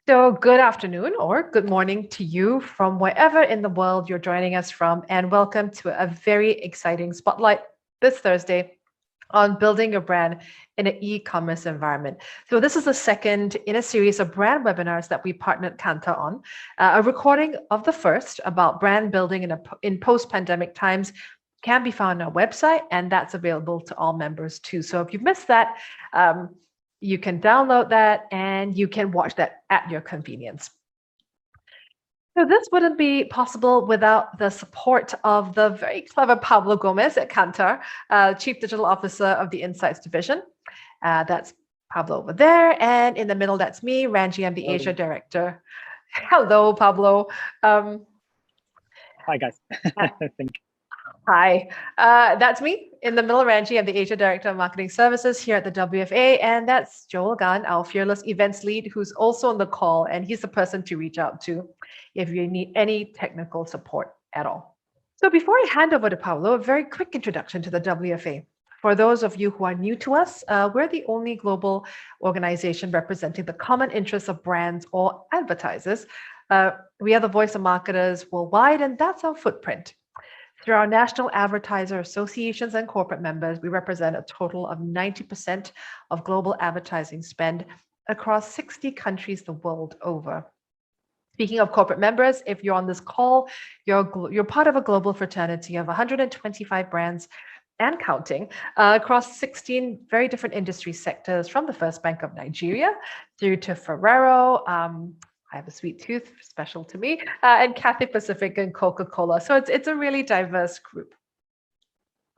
So, good afternoon or good morning to you from wherever in the world you're joining us from, and welcome to a very exciting spotlight this Thursday on building your brand in an e-commerce environment. So this is the second in a series of brand webinars that we partnered Kantar on. A recording of the first about brand building in post-pandemic times can be found on our website, and that's available to all members too. So if you missed that, you can download that and you can watch that at your convenience. So this wouldn't be possible without the support of the very clever Pablo Gomez at Kantar, Chief Digital Officer of the Insights Division. That's Pablo over there. And in the middle, that's me, Ranji. I'm the Asia Director. Hello, Pablo. Hi, guys. Thank you. Hi, that's me. In the middle, Ranji. I'm the Asia Director of Marketing Services here at the WFA. And that's Joel Gan, our fearless events lead, who's also on the call. And he's the person to reach out to if you need any technical support at all. So before I hand over to Pablo, a very quick introduction to the WFA. For those of you who are new to us, we're the only global organization representing the common interests of brands or advertisers. We are the voice of marketers worldwide, and that's our footprint. Through our national advertiser associations and corporate members, we represent a total of 90% of global advertising spend across 60 countries the world over. Speaking of corporate members, if you're on this call, you're part of a global fraternity of 125 brands and counting across 16 very different industry sectors, from the First Bank of Nigeria through to Ferrero, I have a sweet tooth, special to me, and Cathay Pacific and Coca-Cola. So it's a really diverse group.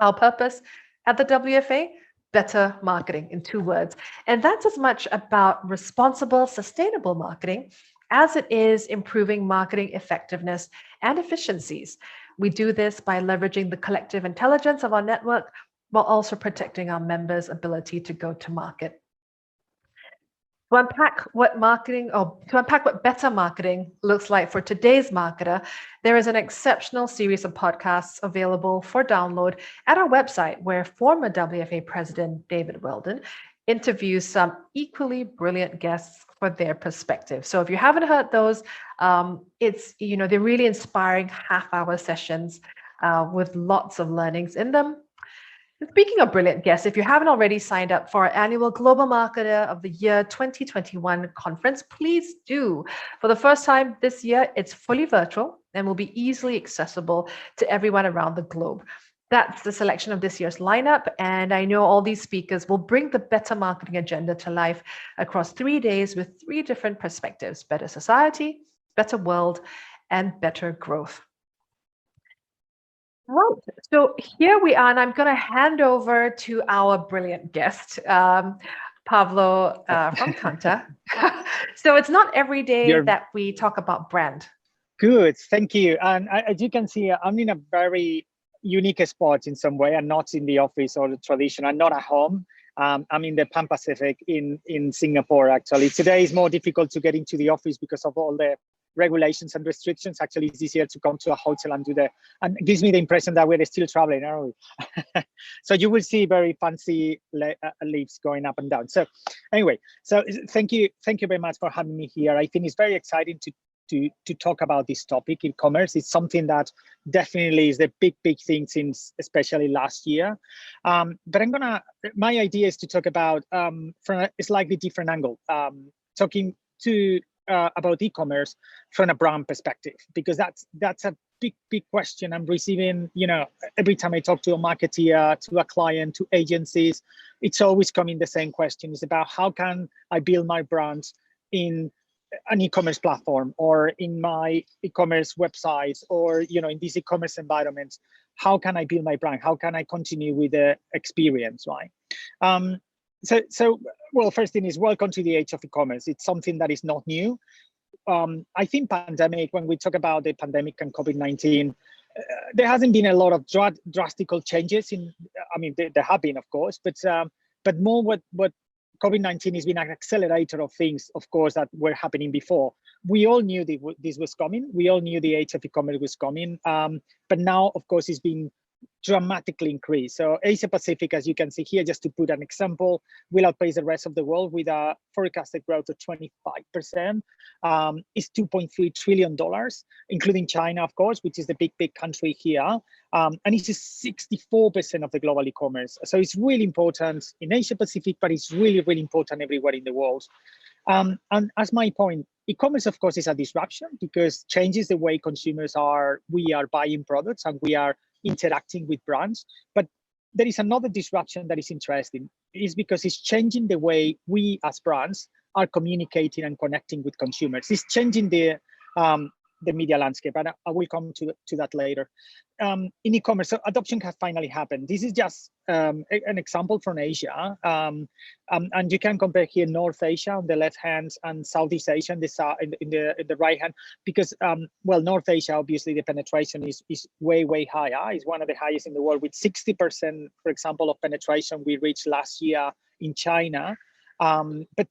Our purpose at the WFA, better marketing in 2 words. And that's as much about responsible, sustainable marketing as it is improving marketing effectiveness and efficiencies. We do this by leveraging the collective intelligence of our network while also protecting our members' ability to go to market. To unpack what better marketing looks like for today's marketer, there is an exceptional series of podcasts available for download at our website, where former WFA President David Weldon interviews some equally brilliant guests for their perspective. So if you haven't heard those, they're really inspiring half-hour sessions with lots of learnings in them. Speaking of brilliant guests, if you haven't already signed up for our annual Global Marketer of the Year 2021 conference, please do. For the first time this year, it's fully virtual and will be easily accessible to everyone around the globe. That's the selection of this year's lineup, and I know all these speakers will bring the better marketing agenda to life across 3 days with 3 different perspectives: better society, better world, and better growth. Right, so here we are, and I'm going to hand over to our brilliant guest, Pablo from Kantar. So it's not every day that we talk about brand. Good, thank you. And as you can see, I'm in a very unique spot in some way. I'm not in the office or the tradition. I'm not at home. I'm in the Pan Pacific in Singapore, actually. Today is more difficult to get into the office because of all the regulations and restrictions. Actually, it's easier to come to a hotel and and it gives me the impression that we're still traveling, aren't we? So you will see very fancy leaves going up and down. So anyway, so thank you very much for having me here. I think it's very exciting to talk about this topic. E-commerce is something that definitely is the big thing since especially last year. But my idea is to talk about from a slightly different angle, talking about e-commerce from a brand perspective, because that's a big question I'm receiving. Every time I talk to a marketeer, to a client, to agencies, it's always coming the same question. It's about how can I build my brand in an e-commerce platform or in my e-commerce websites or in these e-commerce environments. How can I build my brand? How can I continue with the experience, right? Well, first thing is, welcome to the age of e-commerce. It's something that is not new. I think when we talk about the pandemic and COVID-19, there hasn't been a lot of drastic changes there have been, of course, but more what COVID-19 has been an accelerator of things, of course, that were happening before. We all knew this was coming. We all knew the age of e-commerce was coming. But now, of course, it's been dramatically increased. So Asia Pacific, as you can see here, just to put an example, will outpace the rest of the world with a forecasted growth of 25%. It's $2.3 trillion, including China, of course, which is the big country here. And it's 64% of the global e-commerce. So it's really important in Asia Pacific, but it's really, really important everywhere in the world. And as my point, e-commerce, of course, is a disruption because changes the way we are buying products and we are interacting with brands. But there is another disruption that is interesting, is because it's changing the way we as brands are communicating and connecting with consumers. It's changing the media landscape, and I will come to that later. In e-commerce, so adoption has finally happened. This is just an example from Asia, and you can compare here North Asia on the left hand and Southeast Asia in the right hand, because well, North Asia, obviously the penetration is way higher. It's one of the highest in the world, with 60%, for example, of penetration we reached last year in China. But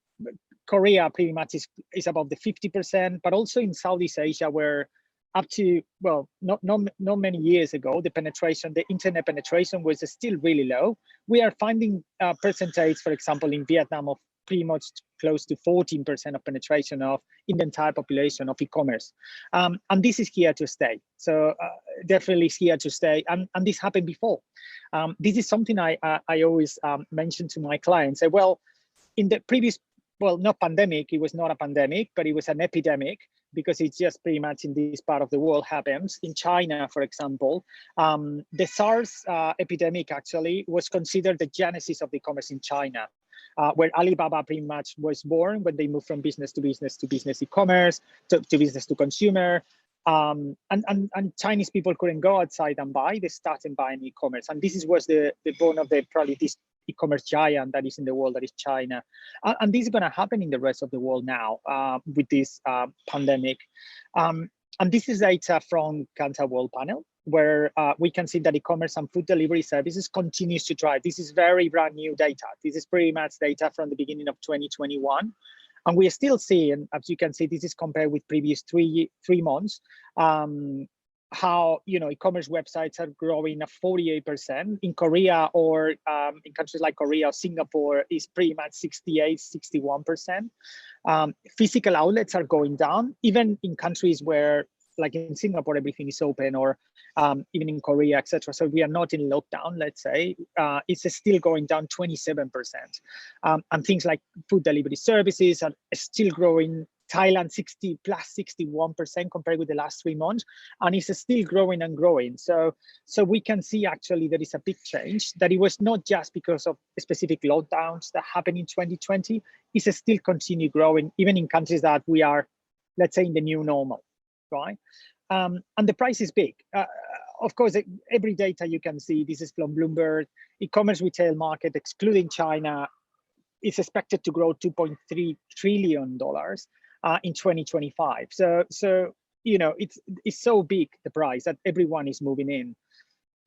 Korea pretty much is above the 50%, but also in Southeast Asia, where up to, well, not many years ago, the internet penetration was still really low. We are finding percentage, for example, in Vietnam of pretty much close to 14% of penetration in the entire population of e-commerce. And this is here to stay. So definitely is here to stay. And this happened before. This is something I always mention to my clients. Say, well, in the previous, well, not pandemic, it was not a pandemic, but it was an epidemic, because it's just pretty much in this part of the world happens. In China, for example, the SARS epidemic actually was considered the genesis of the e-commerce in China, where Alibaba pretty much was born when they moved from business to business e-commerce, to business to consumer. And Chinese people couldn't go outside and buy, they started buying e-commerce. And this was the bone of probably this e-commerce giant that is in the world, that is China. And this is going to happen in the rest of the world now with this pandemic. And this is data from Kantar World Panel, where we can see that e-commerce and food delivery services continues to drive. This is very brand new data. This is pretty much data from the beginning of 2021. And we are still seeing, as you can see, this is compared with previous three months, how e-commerce websites are growing at 48%. In Korea, or in countries like Korea or Singapore, is pretty much 61%. Physical outlets are going down, even in countries where, like in Singapore, everything is open, or even in Korea, etc. So we are not in lockdown, let's say. It's still going down 27%. And things like food delivery services are still growing. Thailand plus 61% compared with the last 3 months, and it's still growing and growing. So we can see actually there is a big change, that it was not just because of specific lockdowns that happened in 2020. It's still continue growing, even in countries that we are, let's say, in the new normal, right? And the price is big. Of course, every data you can see, this is from Bloomberg, e-commerce retail market, excluding China, is expected to grow $2.3 trillion in 2025. So it's so big, the price, that everyone is moving in.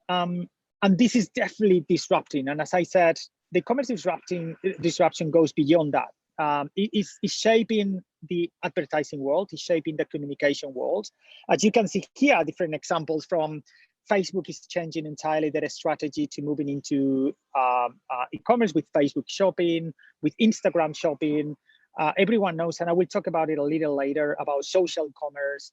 And this is definitely disrupting. And as I said, the e-commerce disruption goes beyond that. It's shaping the advertising world, it's shaping the communication world. As you can see here, different examples from Facebook is changing entirely their strategy to moving into e-commerce with Facebook shopping, with Instagram shopping. Everyone knows, and I will talk about it a little later, about social commerce.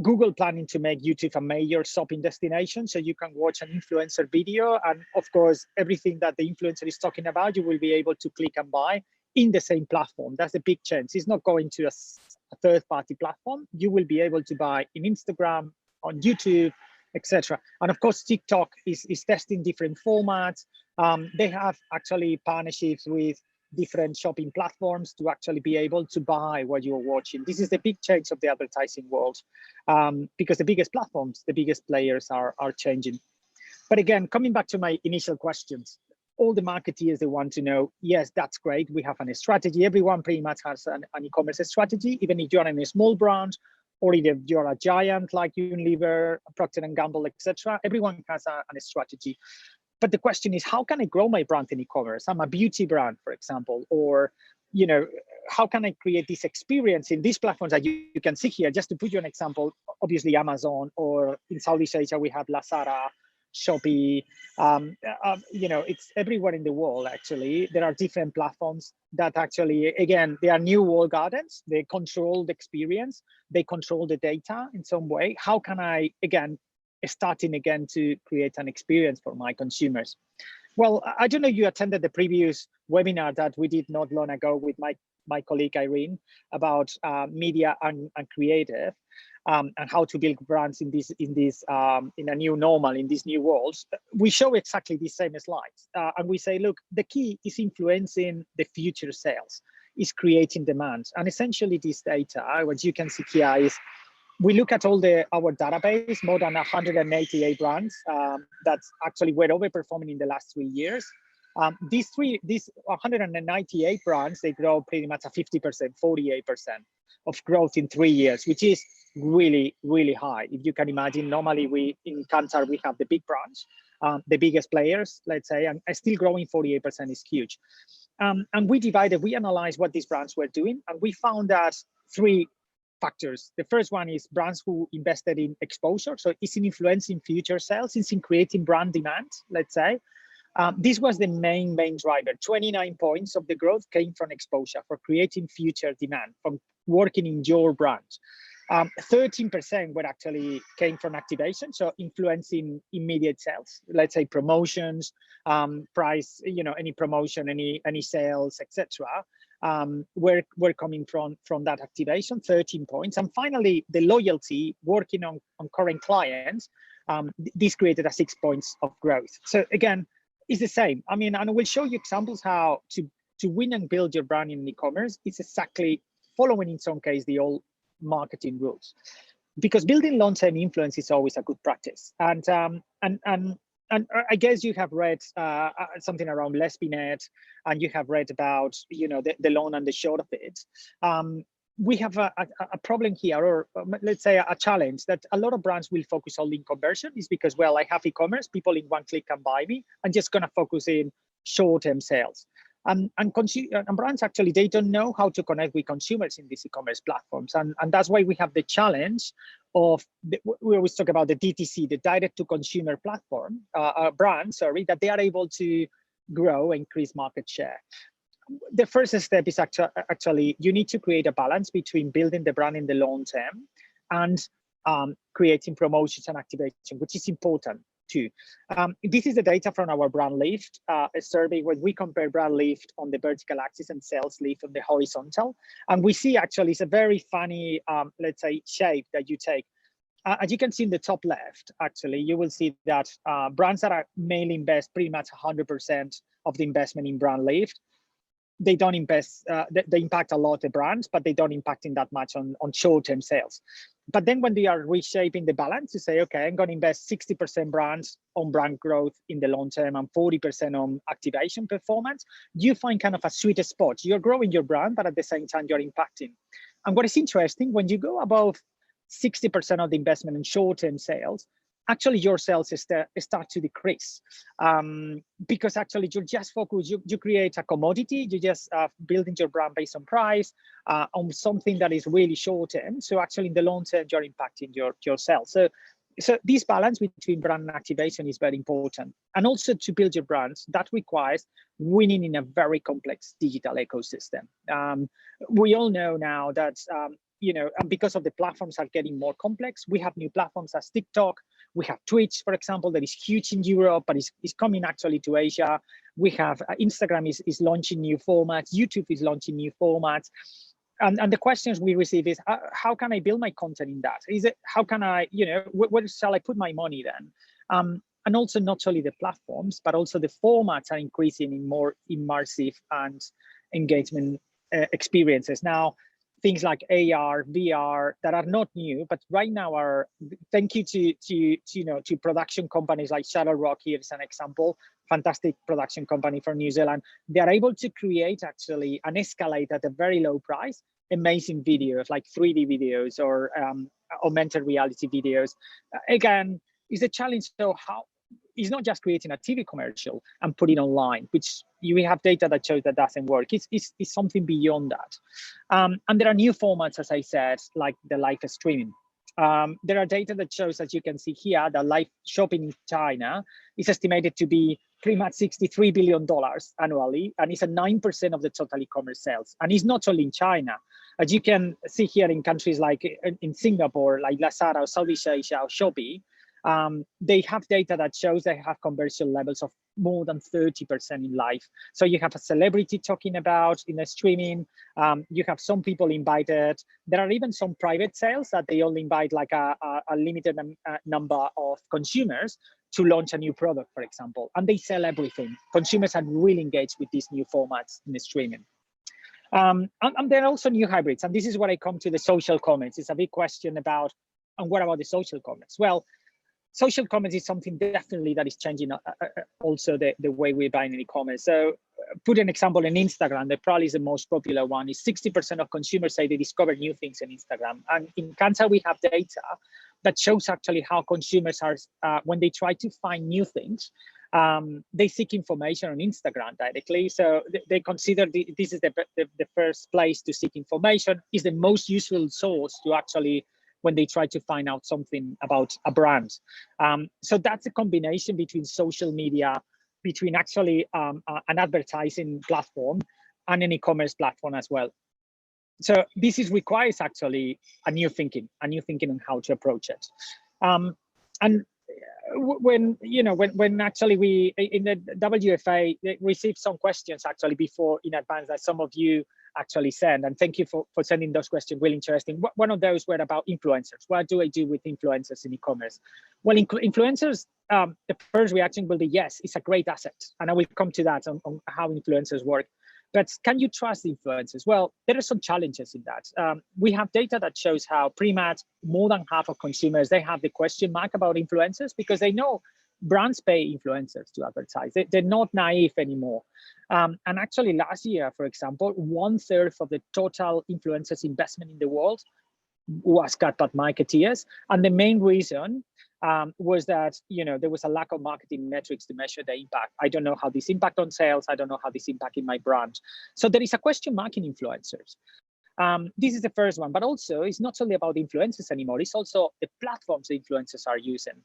Google planning to make YouTube a major shopping destination, so you can watch an influencer video, and of course, everything that the influencer is talking about, you will be able to click and buy in the same platform. That's a big change. It's not going to a third-party platform. You will be able to buy in Instagram, on YouTube, etc. And of course, TikTok is testing different formats. They have actually partnerships with different shopping platforms to actually be able to buy what you're watching. This is the big change of the advertising world, because the biggest platforms, the biggest players are changing. But again, coming back to my initial questions, all the marketeers, they want to know, yes, that's great, we have a strategy. Everyone pretty much has an e-commerce strategy, even if you're in a small brand, or if you're a giant like Unilever, Procter & Gamble, etc. Everyone has a strategy. But the question is, how can I grow my brand in e-commerce? I'm a beauty brand, for example, or how can I create this experience in these platforms that you can see here? Just to put you an example, obviously Amazon, or in Southeast Asia we have Lazada, Shopee, it's everywhere in the world. Actually, there are different platforms that actually, again, they are new walled gardens. They control the experience, they control the data in some way. How can I, again, starting again to create an experience for my consumers? Well, I don't know, you attended the previous webinar that we did not long ago with my colleague Irene about media and creative, and how to build brands in a new normal, in these new worlds. We show exactly the same slides, and we say, look, the key is influencing the future sales, is creating demand, and essentially this data, what you can see here is, we look at all our database, more than 188 brands that's actually were overperforming in the last 3 years. These 198 brands, they grow pretty much a 50%, 48% of growth in 3 years, which is really, really high. If you can imagine, normally in Kantar, we have the big brands, the biggest players, let's say, and still growing 48% is huge. And we analyzed what these brands were doing, and we found that 3 factors. The first one is brands who invested in exposure. So it's in influencing future sales, it's in creating brand demand, let's say. This was the main driver. 29 points of the growth came from exposure, for creating future demand, from working in your brand. 13% were actually came from activation, so influencing immediate sales, let's say promotions, price, any promotion, any sales, etc. Were coming from that activation, 13 points. And finally, the loyalty, working on current clients, this created a 6 points of growth. So again, it's the same. I mean, and I will show you examples how to win and build your brand in e-commerce. It's exactly following, in some case, the old marketing rules, because building long-term influence is always a good practice. And I guess you have read something around Lespinet, and you have read about the long and the short of it. We have a problem here, or let's say a challenge, that a lot of brands will focus only in conversion. Is because, well, I have e-commerce, people in one click can buy me. I'm just going to focus in short-term sales. And brands actually, they don't know how to connect with consumers in these e-commerce platforms, and that's why we have the challenge of we always talk about the DTC, the direct-to-consumer platform brand, that they are able to grow and increase market share. The first step is actually you need to create a balance between building the brand in the long term and creating promotions and activation, which is important too. This is the data from our brand lift survey, where we compare brand lift on the vertical axis and sales lift on the horizontal. And we see actually it's a very funny, let's say, shape that you take. As you can see in the top left, actually, you will see that brands that are mainly invest pretty much 100% of the investment in brand lift, they don't invest, they impact a lot the brands, but they don't impact in that much on short-term sales. But then when they are reshaping the balance, you say, okay, I'm going to invest 60% brands on brand growth in the long term and 40% on activation performance. You find kind of a sweet spot. You're growing your brand, but at the same time, you're impacting. And what is interesting, when you go above 60% of the investment in short-term sales, actually your sales start to decrease, because actually you're just focused, you create a commodity, you just building your brand based on price, on something that is really short term. So actually in the long term, you're impacting your sales. So this balance between brand and activation is very important. And also to build your brands, that requires winning in a very complex digital ecosystem. We all know now that, and because of the platforms are getting more complex, we have new platforms as TikTok. We have Twitch, for example, that is huge in Europe, but is coming actually to Asia. We have Instagram is launching new formats. YouTube is launching new formats. And the questions we receive is, how can I build my content in that? Is it, how can I, where shall I put my money then? And also not only the platforms, but also the formats are increasing in more immersive and engagement experiences. Now, things like AR, VR that are not new, but right now are, thank you to production companies like Shutterstock. Here is an example, fantastic production company from New Zealand. They are able to create actually an escalate at a very low price, amazing videos like 3D videos or augmented reality videos. Again, it's a challenge. So how, it's not just creating a TV commercial and putting online, which we have data that shows that doesn't work. It's something beyond that. And there are new formats, as I said, like the live streaming. There are data that shows, as you can see here, that live shopping in China is estimated to be pretty much $63 billion annually, and it's a 9% of the total e-commerce sales. And it's not only in China. As you can see here in countries like in Singapore, like Lazada or Southeast Asia or Shopee, they have data that shows they have conversion levels of more than 30% in live. So you have a celebrity talking about in a streaming, you have some people invited. There are even some private sales that they only invite like a limited number of consumers to launch a new product, for example, and they sell everything. Consumers are really engaged with these new formats in the streaming. And there are also new hybrids, and this is where I come to the social commerce. It's a big question about, and what about the social commerce? Well, social commerce is something definitely that is changing also the way we buy in e-commerce. So put an example in Instagram, that probably is the most popular one, is 60% of consumers say they discover new things on Instagram. And in Kantar, we have data that shows actually how consumers are, when they try to find new things, they seek information on Instagram directly. So they consider this is the first place to seek information, is the most useful source to actually when they try to find out something about a brand. So that's a combination between social media, between actually an advertising platform and an e-commerce platform as well. So this requires actually a new thinking on how to approach it. And when actually we in the WFA received some questions actually before in advance that some of you actually sent, and thank you for sending those questions, really interesting. One of those were about influencers. What do I do with influencers in e-commerce? Well, influencers, the first reaction will be yes, it's a great asset, and I will come to that on how influencers work. But can you trust influencers? Well, there are some challenges in that. We have data that shows how pretty much more than half of consumers, they have the question mark about influencers because they know brands pay influencers to advertise. They're not naive anymore. And actually last year, for example, 1/3 of the total influencers investment in the world was cut by marketeers. And the main reason was that there was a lack of marketing metrics to measure the impact. I don't know how this impact on sales. I don't know how this impact in my brand. So there is a question mark in influencers. This is the first one, but also it's not only about influencers anymore. It's also the platforms the influencers are using.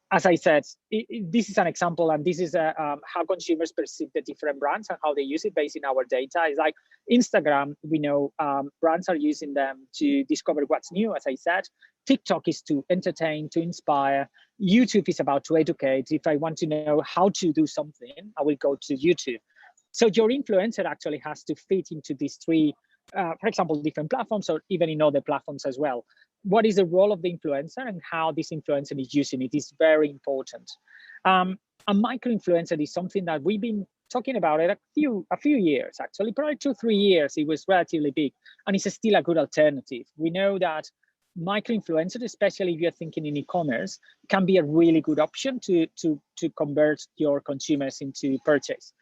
As I said, this is an example, and this is how consumers perceive the different brands and how they use it based in our data. It's like Instagram, we know brands are using them to discover what's new, as I said. TikTok is to entertain, to inspire. YouTube is about to educate. If I want to know how to do something, I will go to YouTube. So your influencer actually has to fit into these three, for example, different platforms or even in other platforms as well. What is the role of the influencer and how this influencer is using it is very important. A micro-influencer is something that we've been talking about it a few years, actually, probably 2-3 years. It was relatively big, and it's still a good alternative. We know that micro-influencers, especially if you're thinking in e-commerce, can be a really good option to convert your consumers into purchase.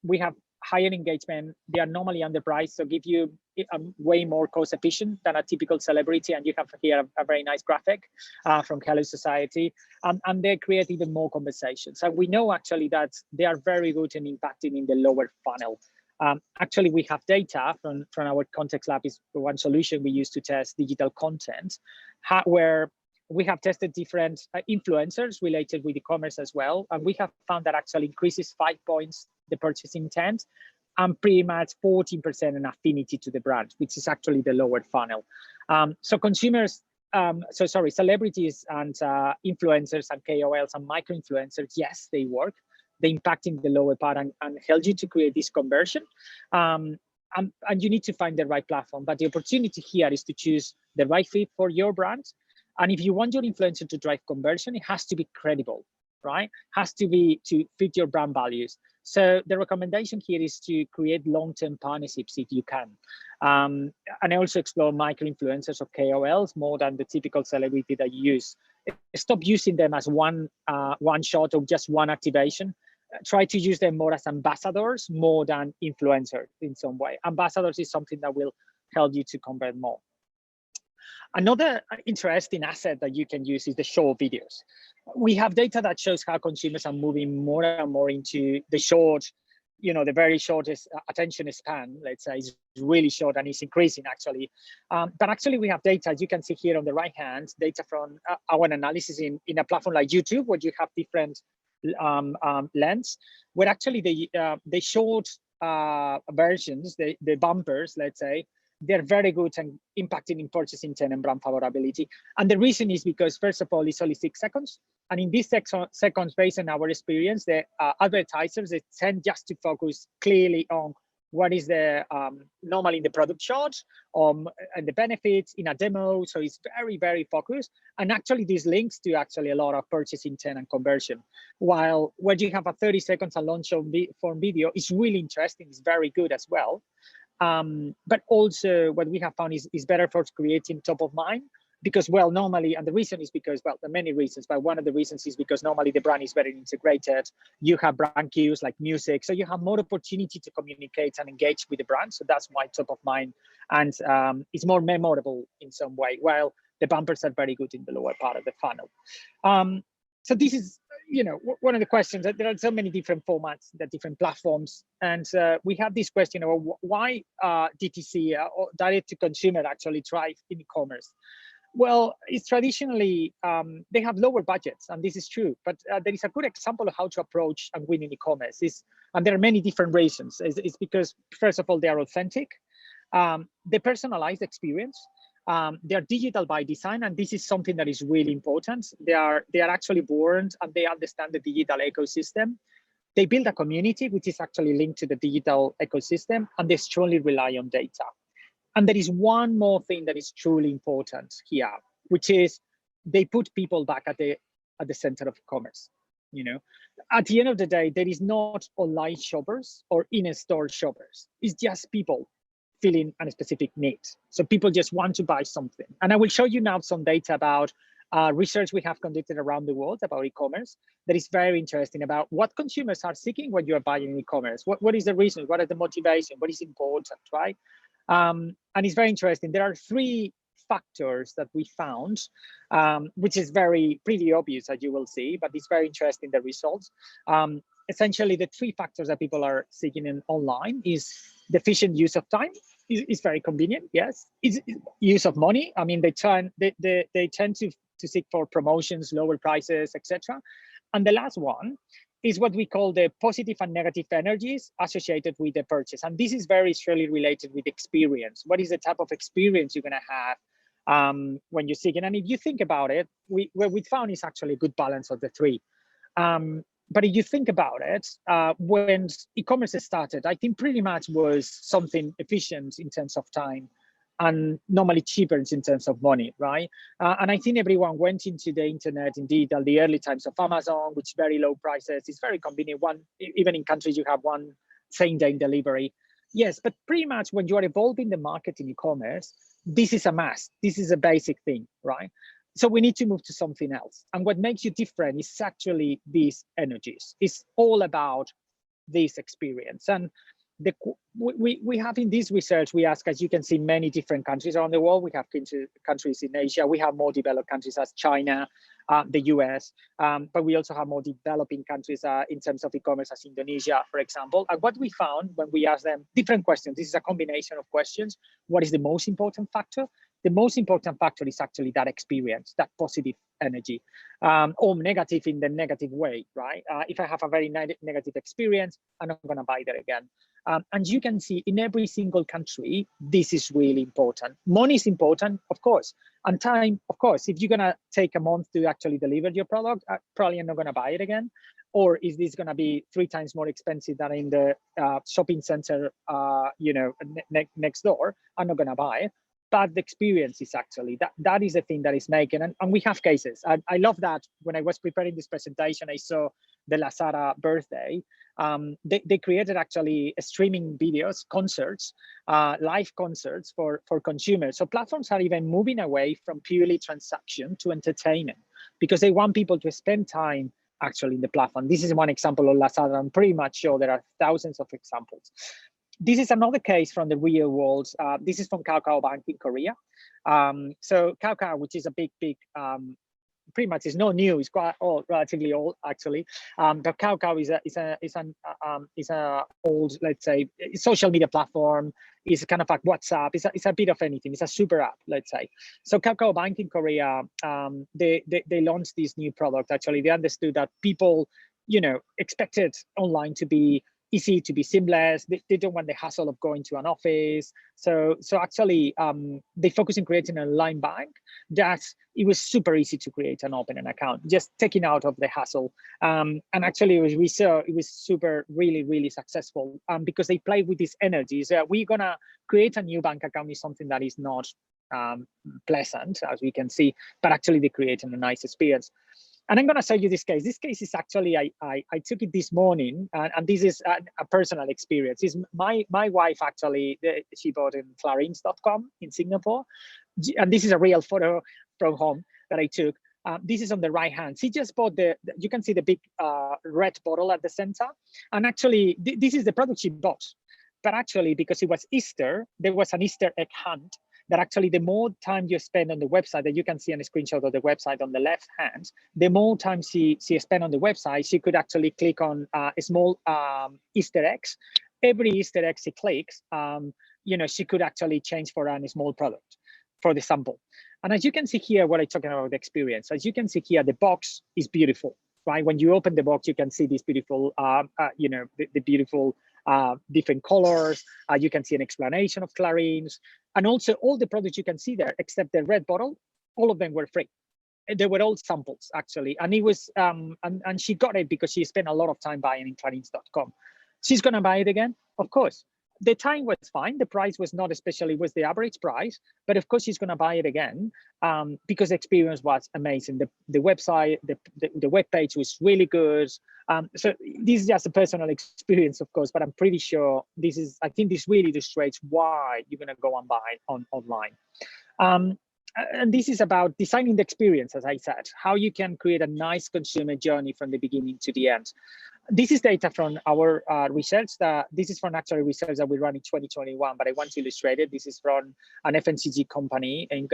We have higher engagement. They are normally underpriced, so give you way more cost efficient than a typical celebrity. And you have here a very nice graphic from Hello Society, and they create even more conversations. And we know actually that they are very good in impacting in the lower funnel. Actually, we have data from our Context Lab, is one solution we use to test digital content, where we have tested different influencers related with e-commerce as well. And we have found that actually increases 5 points the purchase intent and pretty much 14% in affinity to the brand, which is actually the lower funnel. So consumers, celebrities and influencers and KOLs and micro-influencers, yes, they work. They impact in the lower part and help you to create this conversion. And you need to find the right platform. But the opportunity here is to choose the right fit for your brand. And if you want your influencer to drive conversion, it has to be credible, right? Has to be to fit your brand values. So the recommendation here is to create long-term partnerships if you can. And also explore micro-influencers or KOLs more than the typical celebrity that you use. Stop using them as one shot or just one activation. Try to use them more as ambassadors more than influencers in some way. Ambassadors is something that will help you to convert more. Another interesting asset that you can use is the short videos. We have data that shows how consumers are moving more and more into the short, the very shortest attention span, let's say, is really short and is increasing actually. But actually we have data, as you can see here on the right hand, data from our analysis in a platform like YouTube, where you have different lengths, where actually the short versions, the bumpers, let's say, they're very good and impacting in purchase intent and brand favorability. And the reason is because, first of all, it's only 6 seconds. And in these seconds, based on our experience, the advertisers, they tend just to focus clearly on what is the normally in the product shot, and the benefits in a demo. So it's very, very focused. And actually this links to actually a lot of purchase intent and conversion. While when you have a 30 seconds and long form video, it's really interesting, it's very good as well. But also what we have found is better for creating top of mind, because, well, normally, and the reason is because, well, there are many reasons, but one of the reasons is because normally the brand is very integrated. You have brand cues like music, so you have more opportunity to communicate and engage with the brand. So that's why top of mind, and it's more memorable in some way, while the bumpers are very good in the lower part of the funnel. So this is, one of the questions. That there are so many different formats, the different platforms, and we have this question of why DTC or direct to consumer actually thrive in e-commerce. Well, it's traditionally, they have lower budgets, and this is true, but there is a good example of how to approach and win in e-commerce. And there are many different reasons. It's because, first of all, they are authentic, the personalized experience, they are digital by design, and this is something that is really important. They are actually born and they understand the digital ecosystem. They build a community which is actually linked to the digital ecosystem, and they strongly rely on data. And there is one more thing that is truly important here, which is they put people back at the center of commerce. At the end of the day, there is not online shoppers or in-store shoppers. It's just people feeling a specific need. So people just want to buy something. And I will show you now some data about research we have conducted around the world about e-commerce that is very interesting about what consumers are seeking when you are buying in e-commerce. What is the reason? What is the motivation? What is important, right? And it's very interesting. There are 3 factors that we found, which is pretty obvious, as you will see, but it's very interesting, the results. Essentially, the 3 factors that people are seeking in online is the efficient use of time. It's very convenient, yes. It's use of money. I mean, they tend to seek for promotions, lower prices, etc. And the last one is what we call the positive and negative energies associated with the purchase. And this is very strongly related with experience. What is the type of experience you're going to have when you're seeking? And if you think about it, what we found is actually a good balance of the 3. But if you think about it, when e-commerce started, I think pretty much was something efficient in terms of time and normally cheaper in terms of money, right? And I think everyone went into the internet, indeed, at the early times of Amazon, which very low prices. It's very convenient. Even in countries, you have one same-day delivery. Yes, but pretty much when you are evolving the market in e-commerce, this is a must. This is a basic thing, right? So we need to move to something else. And what makes you different is actually these energies. It's all about this experience. And we have in this research, we ask, as you can see, many different countries around the world. We have countries in Asia. We have more developed countries as China, the US, but we also have more developing countries in terms of e-commerce as Indonesia, for example. And what we found when we asked them different questions, this is a combination of questions. What is the most important factor? The most important factor is actually that experience, that positive energy, or negative in the negative way, right? If I have a very negative experience, I'm not going to buy that again. And you can see in every single country, this is really important. Money is important, of course, and time, of course. If you're going to take a month to actually deliver your product, probably I'm not going to buy it again. Or is this going to be 3 times more expensive than in the shopping center, next door? I'm not going to buy it. But the experience is actually, that is the thing that is making, and we have cases. I love that when I was preparing this presentation, I saw the Lazada birthday. They created actually streaming videos, concerts, live concerts for consumers. So platforms are even moving away from purely transaction to entertainment because they want people to spend time actually in the platform. This is one example of Lazada. I'm pretty much sure there are thousands of examples. This is another case from the real world. This is from Kakao Bank in Korea. So Kakao, which is a big pretty much is not new. It's quite old, relatively old actually. But Kakao is a old, let's say, social media platform. It's kind of like WhatsApp. It's a bit of anything. It's a super app, let's say. So Kakao Bank in Korea, they launched this new product. Actually, they understood that people, expected online to be easy, to be seamless. They don't want the hassle of going to an office. So actually, they focus on creating an online bank that it was super easy to create and open an account, just taking out of the hassle. And actually, we saw it was super, really, really successful because they play with this energy. So we're gonna create a new bank account is something that is not pleasant, as we can see, but actually they create a nice experience. And I'm going to show you this case. This case is actually, I took it this morning, and this is a personal experience. It's my wife, actually, she bought in clarins.com in Singapore. And this is a real photo from home that I took. This is on the right hand. She just bought you can see the big red bottle at the center. And actually, this is the product she bought. But actually, because it was Easter, there was an Easter egg hunt. That actually, the more time you spend on the website, that you can see on a screenshot of the website on the left hand, the more time she spent on the website, she could actually click on a small Easter eggs. Every Easter egg she clicks, she could actually change for a small product for the sample. And as you can see here, what I'm talking about the experience, as you can see here, the box is beautiful, right? When you open the box, you can see this beautiful, the beautiful different colors. You can see an explanation of Clarins. And also all the products you can see there, except the red bottle, all of them were free. They were all samples, actually. And it was, and she got it because she spent a lot of time buying in clarins.com. She's gonna buy it again, of course. The time was fine. The price was not especially, was the average price, but of course she's gonna buy it again because the experience was amazing. The website, the web page was really good. So this is just a personal experience, of course, but I'm pretty sure I think this really illustrates why you're gonna go and buy online. And this is about designing the experience, as I said, how you can create a nice consumer journey from the beginning to the end. This is data from our research. This is from actually research that we ran in 2021, but I want to illustrate it. This is from an FMCG company, and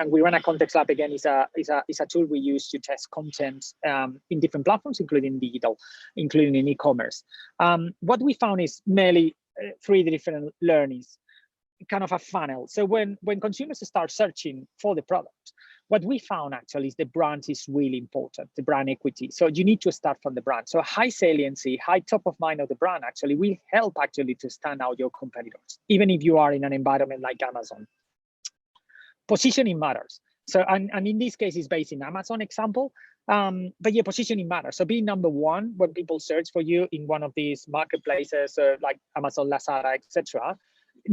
we run a context lab. Again, is a tool we use to test content in different platforms, including digital, including in e-commerce. What we found is mainly 3 different learnings, kind of a funnel. So when consumers start searching for the product, what we found actually is the brand is really important, the brand equity. So you need to start from the brand. So high saliency, high top of mind of the brand actually will help actually to stand out your competitors, even if you are in an environment like Amazon. Positioning matters. So, and in this case, it's based in Amazon example, but yeah, positioning matters. So being number 1 when people search for you in one of these marketplaces like Amazon, Lazada, etc.,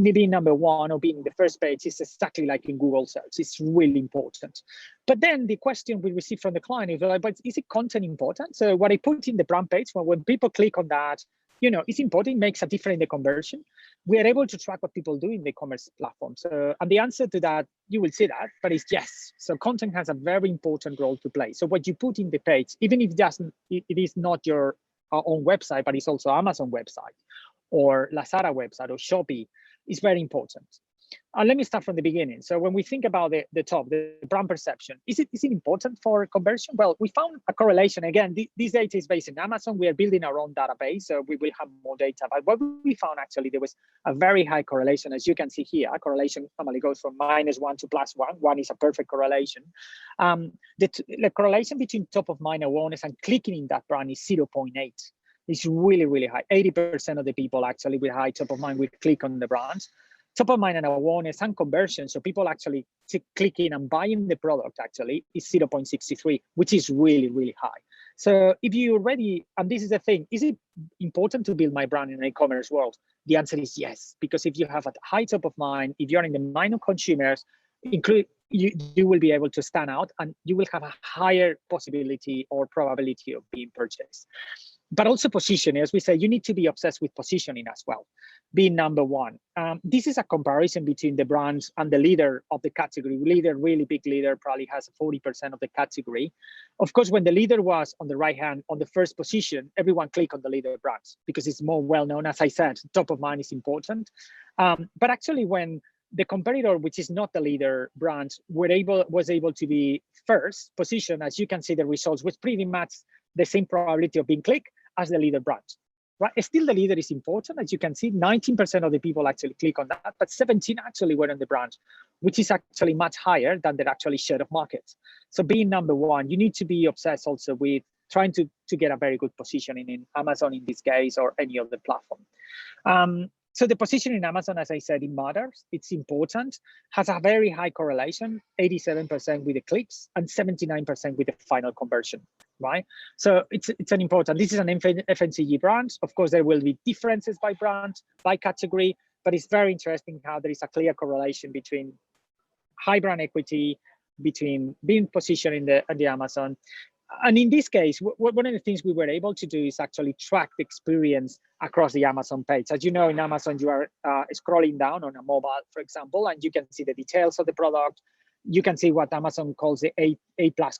being number 1 or being the first page is exactly like in Google search. It's really important. But then the question we receive from the client is like, but is it content important? So what I put in the brand page, when people click on that, it's important, it makes a difference in the conversion. We are able to track what people do in the e-commerce platform. So, and the answer to that, you will see that, but it's yes. So content has a very important role to play. So what you put in the page, even if it is not your own website, but it's also Amazon website or Lazada website or Shopee, is very important. Let me start from the beginning. So when we think about the top, the brand perception, is it important for conversion? Well, we found a correlation. Again, this data is based in Amazon. We are building our own database, so we will have more data. But what we found actually, there was a very high correlation. As you can see here, a correlation normally goes from -1 to +1. 1 is a perfect correlation. The correlation between top of mind awareness and clicking in that brand is 0.8. It's really, really high. 80% of the people actually with high top of mind will click on the brands. Top of mind and awareness and conversion, so people actually clicking and buying the product actually is 0.63, which is really, really high. So if you already, and this is the thing, is it important to build my brand in an e-commerce world? The answer is yes, because if you have a high top of mind, if you're in the mind of consumers, you will be able to stand out and you will have a higher possibility or probability of being purchased. But also positioning, as we say, you need to be obsessed with positioning as well, being number 1. This is a comparison between the brands and the leader of the category. Really big leader, probably has 40% of the category. Of course, when the leader was on the right hand, on the first position, everyone clicked on the leader brands because it's more well-known. As I said, top of mind is important. But actually, when the competitor, which is not the leader brand, was able to be first position. As you can see, the results was pretty much the same probability of being clicked as the leader brand. Right? Still, the leader is important. As you can see, 19% of the people actually click on that, but 17 actually were on the brand, which is actually much higher than their actually share of market. So being number one, you need to be obsessed also with trying to get a very good positioning in Amazon in this case, or any other platform. So the position in Amazon, as I said, it matters. It's important, has a very high correlation, 87% with the clicks and 79% with the final conversion, right? So it's an important, this is an FMCG brand. Of course, there will be differences by brand, by category, but it's very interesting how there is a clear correlation between high brand equity, between being positioned in the Amazon. And in this case, one of the things we were able to do is actually track the experience across the Amazon page. As you know, in Amazon, you are scrolling down on a mobile, for example, and you can see the details of the product. You can see what Amazon calls the A+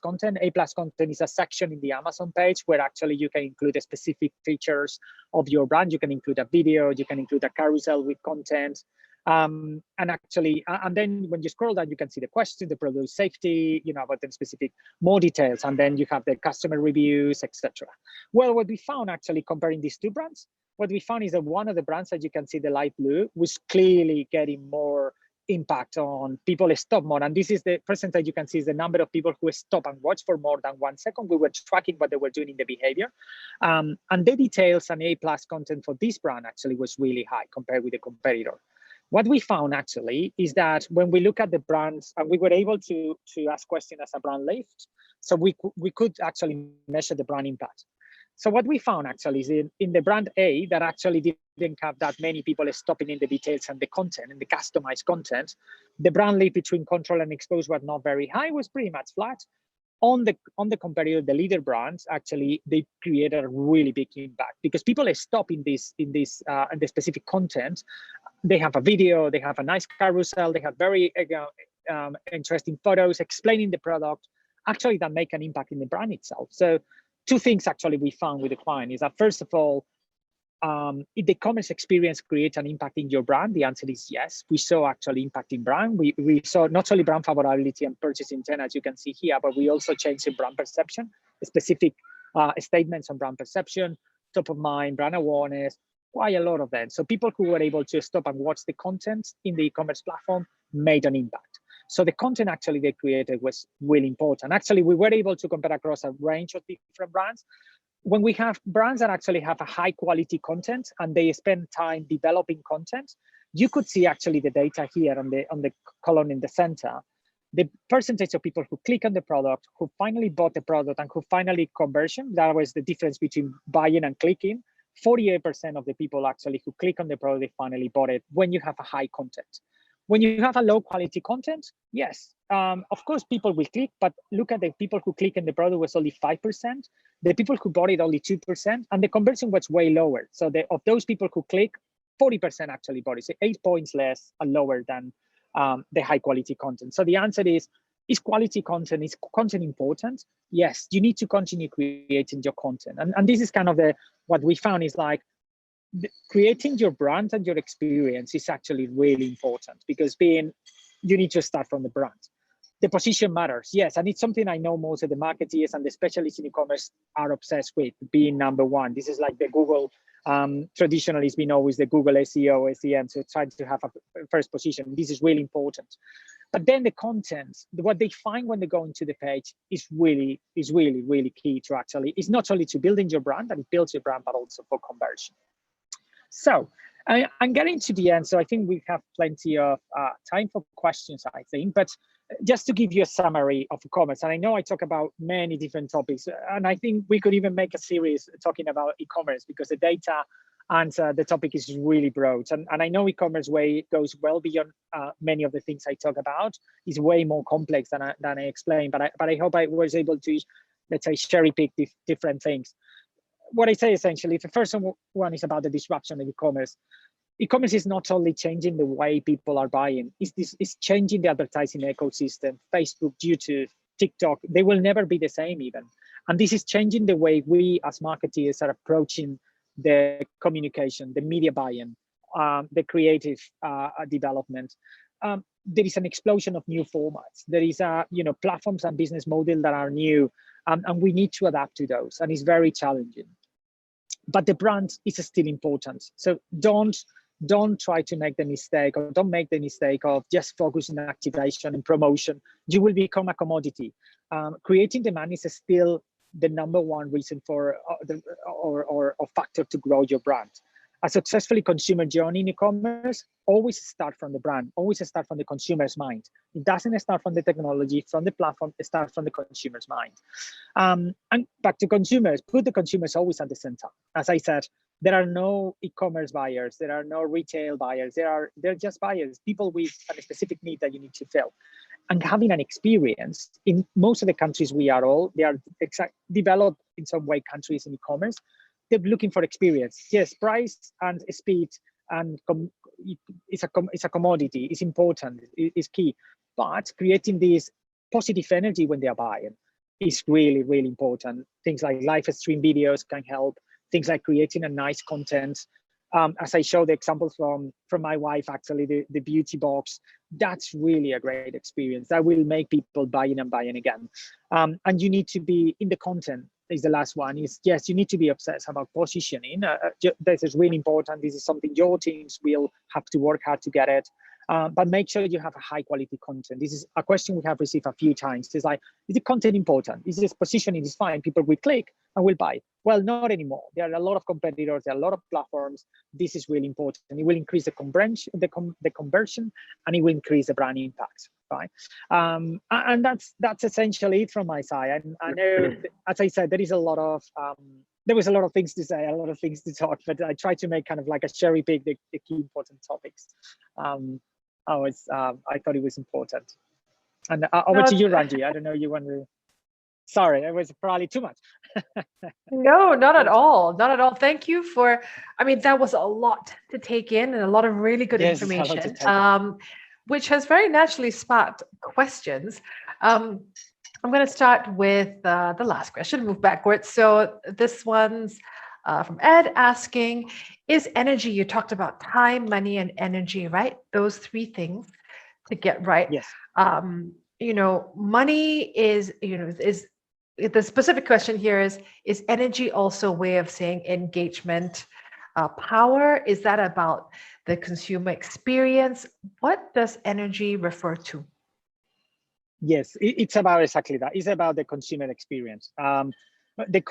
content. A+ content is a section in the Amazon page where actually you can include the specific features of your brand. You can include a video, you can include a carousel with content. And then when you scroll down, you can see the question, the product safety, about the specific, more details, and then you have the customer reviews, etc. Well, what we found actually comparing these two brands, what we found is that one of the brands that you can see, the light blue, was clearly getting more impact on people stop more. And this is the percentage you can see is the number of people who stop and watch for more than 1 second. We were tracking what they were doing in the behavior. And the details and A+ content for this brand actually was really high compared with the competitor. What we found actually is that when we look at the brands, and we were able to ask questions as a brand lift, so we could actually measure the brand impact. So what we found actually is in the brand A, that actually didn't have that many people stopping in the details and the content and the customized content, the brand lift between control and expose was not very high, was pretty much flat. On the competitor, the leader brands, actually, they created a really big impact because people stop in the specific content. They have a video, they have a nice carousel, they have very interesting photos explaining the product, actually that make an impact in the brand itself. So two things actually we found with the client is that, first of all, if the commerce experience creates an impact in your brand, the answer is yes. We saw actually impact in brand. We saw not only brand favorability and purchase intent, as you can see here, but we also changed the brand perception, specific statements on brand perception, top of mind, brand awareness, quite a lot of them. So people who were able to stop and watch the content in the e-commerce platform made an impact. So the content actually they created was really important. Actually, we were able to compare across a range of different brands. When we have brands that actually have a high quality content and they spend time developing content, you could see actually the data here on the column in the center, the percentage of people who click on the product, who finally bought the product and who finally conversion, that was the difference between buying and clicking. 48% of the people actually who click on the product, they finally bought it when you have a high content. When you have a low quality content, yes, of course, people will click, but look at the people who click in the product was only 5%. The people who bought it only 2%, and the conversion was way lower. So of those people who click, 40% actually bought it, so 8 points less and lower than the high quality content. So the answer is quality content, is content important? Yes, you need to continue creating your content. And this is kind of what we found is like, creating your brand and your experience is actually really important because you need to start from the brand. The position matters, yes, and it's something I know most of the marketeers and the specialists in e-commerce are obsessed with, being number one. This is like the Google, traditionally it's been always the Google SEO, SEM, so trying to have a first position. This is really important. But then the content, what they find when they go into the page is really, really key to actually, it's not only to building your brand, and it builds your brand, but also for conversion. So I'm getting to the end, so I think we have plenty of time for questions, I think. But just to give you a summary of e-commerce, and I know I talk about many different topics, and I think we could even make a series talking about e-commerce because the data and the topic is really broad. And I know e-commerce way goes well beyond many of the things I talk about. It's way more complex than I explained, but I hope I was able to, let's say, cherry pick different things. What I say essentially, the first one is about the disruption of e-commerce. E-commerce is not only changing the way people are buying, it's changing the advertising ecosystem. Facebook, YouTube, TikTok, they will never be the same even. And this is changing the way we as marketeers are approaching the communication, the media buying, the creative development. there is an explosion of new formats. There is platforms and business models that are new, and we need to adapt to those, and it's very challenging. But the brand is still important. So don't try to make the mistake, or don't make the mistake of just focusing on activation and promotion. You will become a commodity. Creating demand is still the #1 reason for or factor to grow your brand. A successful consumer journey in e-commerce always start from the brand, always start from the consumer's mind. It doesn't start from the technology, from the platform, it starts from the consumer's mind. And back to consumers, put the consumers always at the center. As I said, there are no e-commerce buyers, there are no retail buyers, they're just buyers, people with a specific need that you need to fill. And having an experience in most of the countries they are developed in some way countries in e-commerce. They're looking for experience. Yes, price and speed and it's a commodity. It's important. It's key. But creating this positive energy when they are buying is really, really important. Things like live stream videos can help. Things like creating a nice content. As I showed the examples from my wife, actually, the beauty box, that's really a great experience. That will make people buying and buying again. And you need to be in the content. Is the last one. Is yes, you need to be obsessed about positioning. This is really important. This is something your teams will have to work hard to get it. But make sure you have a high quality content. This is a question we have received a few times. It's like, is the content important? Is this positioning is fine? People will click and will buy. Well, not anymore. There are a lot of competitors. There are a lot of platforms. This is really important. It will increase the conversion, and it will increase the brand impact. Right, and that's essentially it from my side. And I know, as I said, there was a lot of things to say, a lot of things to talk, but I tried to make kind of like a cherry pick the key important topics. I thought it was important. And over to you, Ranji. I don't know, you want to. Sorry, it was probably too much. No, not at all. Not at all. Thank you for. I mean, that was a lot to take in and a lot of really good information. Which has very naturally sparked questions. I'm going to start with the last question, move backwards. So this one's from Ed asking, is energy, you talked about time, money, and energy, right? Those 3 things to get right. Yes. Money is the specific question here is energy also a way of saying engagement? Power, is that about the consumer experience? What does energy refer to? Yes, it's about exactly that. It's about the consumer experience. They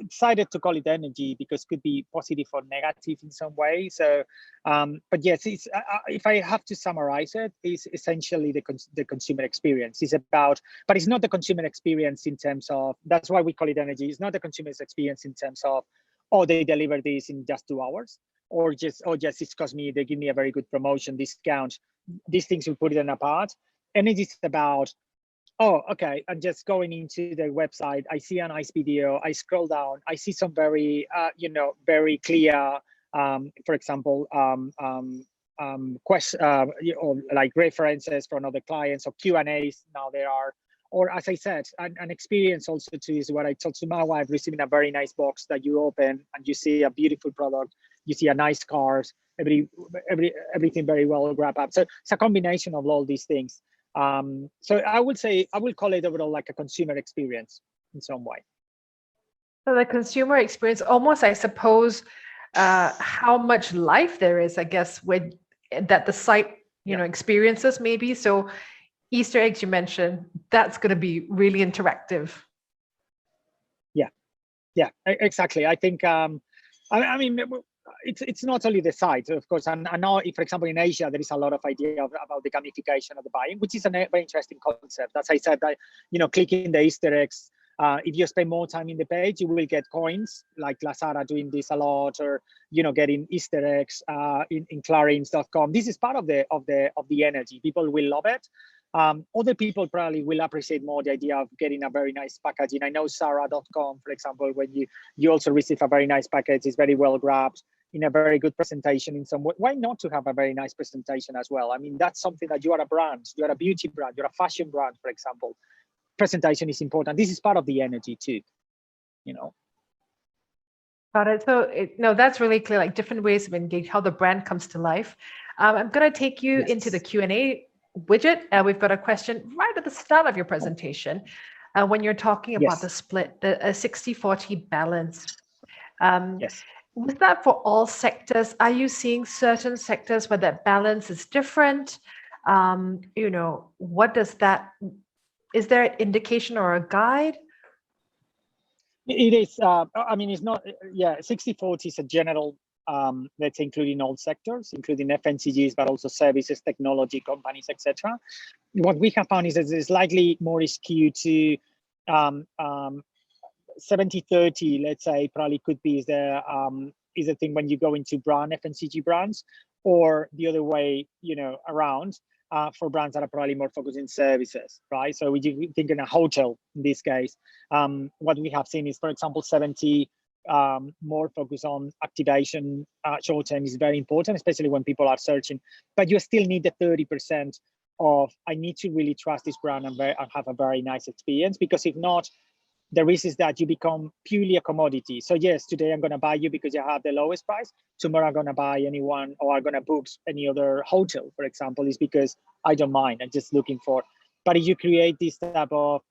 decided to call it energy because it could be positive or negative in some way. So, but yes, it's if I have to summarize it, it's essentially the consumer experience. It's about, but it's not the consumer experience in terms of. That's why we call it energy. It's not the consumer's experience in terms of, oh, they deliver this in just 2 hours, or just it's cost me, they give me a very good promotion, discount. These things we put it in a part. And it is about, oh, okay, I'm just going into the website, I see a nice video, I scroll down, I see some very, very clear, for example, like references from other clients or Q&As now there are. Or as I said, an experience also too is what I told to my wife, receiving a very nice box that you open and you see a beautiful product, you see a nice cars, everything very well wrapped up. So it's a combination of all these things. So I would call it overall like a consumer experience in some way. So the consumer experience, almost, I suppose, how much life there is, I guess, that the site, experiences maybe. So Easter eggs you mentioned, that's going to be really interactive. Yeah, exactly. I think, I mean, it's not only the site, of course. And I know, for example, in Asia, there is a lot of idea about the gamification of the buying, which is a very interesting concept. As I said, clicking the Easter eggs, if you spend more time in the page, you will get coins, like Lazada doing this a lot, or getting Easter eggs in clarins.com. This is part of the energy. People will love it. Other people probably will appreciate more the idea of getting a very nice packaging. I know Sarah.com, for example, when you also receive a very nice package, it's very well wrapped in a very good presentation in some way. Why not to have a very nice presentation as well? I mean, that's something that you are a brand, you're a beauty brand, you're a fashion brand, for example. Presentation is important. This is part of the energy too, Got it. So that's really clear, like different ways of engage, how the brand comes to life. I'm going to take you into the Q&A widget. We've got a question right at the start of your presentation when you're talking about the split, the 60-40 balance. Was that for all sectors? Are you seeing certain sectors where that balance is different? What does that, is there an indication or a guide? It is, I mean, it's not, 60-40 is a general, let's say, including all sectors, including FMCGs, but also services, technology companies, etc. What we have found is that it's slightly more skewed to 70-30, let's say, probably could be is the thing when you go into brand FMCG brands, or the other way, around for brands that are probably more focused in services, right? So we think in a hotel in this case, what we have seen is, for example, 70 more focus on activation short term is very important, especially when people are searching. But you still need the 30% of I need to really trust this brand and have a very nice experience, because if not, the risk is that you become purely a commodity. So yes, today I'm going to buy you because you have the lowest price. Tomorrow I'm going to buy anyone, or I'm going to book any other hotel, for example, is because I don't mind. I'm just looking for. But if you create this type of